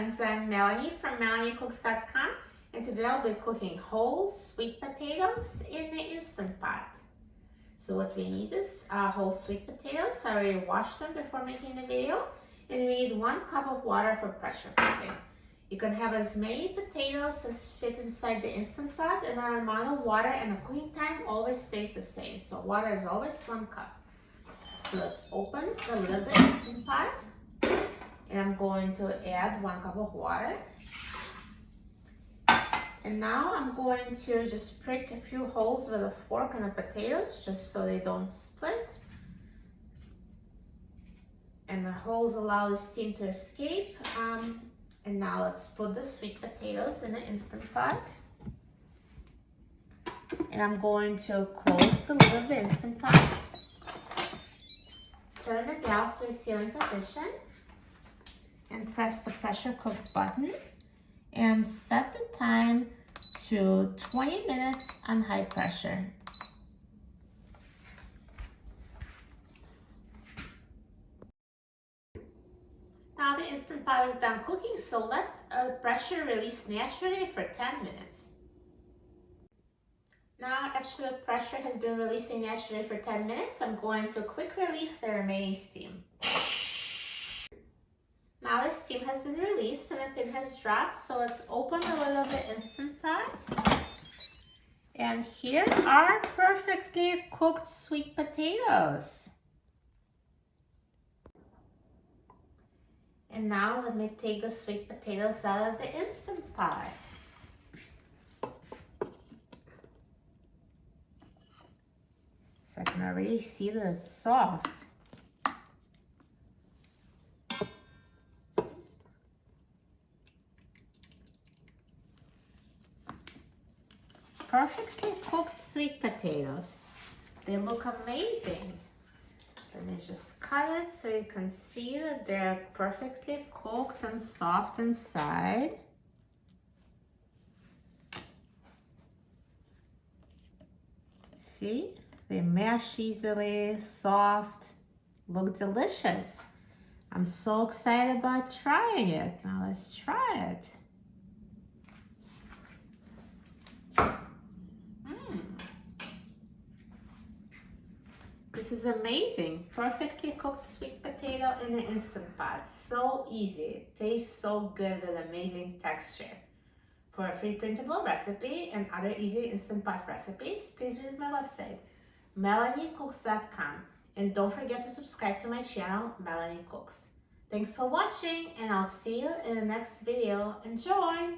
friends, I'm Melanie from MelanieCooks.com, and today I'll be cooking whole sweet potatoes in the Instant Pot. So what we need is whole sweet potatoes. I already washed them before making the video, and we need 1 cup of water for pressure cooking. You can have as many potatoes as fit inside the Instant Pot, and the amount of water and the cooking time always stays the same. So water is always 1 cup. So let's open the lid of the Instant Pot. And I'm going to add 1 cup of water. And now I'm going to just prick a few holes with a fork on the potatoes just so they don't split. And the holes allow the steam to escape. And now let's put the sweet potatoes in the Instant Pot. And I'm going to close the lid of the Instant Pot. Turn the valve to a sealing position. And press the pressure cook button and set the time to 20 minutes on high pressure. Now the Instant Pot is done cooking, so let the pressure release naturally for 10 minutes. Now after the pressure has been releasing naturally for 10 minutes, I'm going to quick release the remaining steam. Now the steam has been released and the pin has dropped, so let's open the lid of the Instant Pot. And here are perfectly cooked sweet potatoes. And now let me take the sweet potatoes out of the Instant Pot. So I can already see that it's soft. Perfectly cooked sweet potatoes. They look amazing. Let me just cut it so you can see that they're perfectly cooked and soft inside. See? They mash easily, soft, look delicious. I'm so excited about trying it. Now let's try it. This is amazing. Perfectly cooked sweet potato in the Instant Pot. So easy. It tastes so good with amazing texture. For a free printable recipe and other easy Instant Pot recipes, please visit my website, MelanieCooks.com. And don't forget to subscribe to my channel, Melanie Cooks. Thanks for watching, and I'll see you in the next video. Enjoy!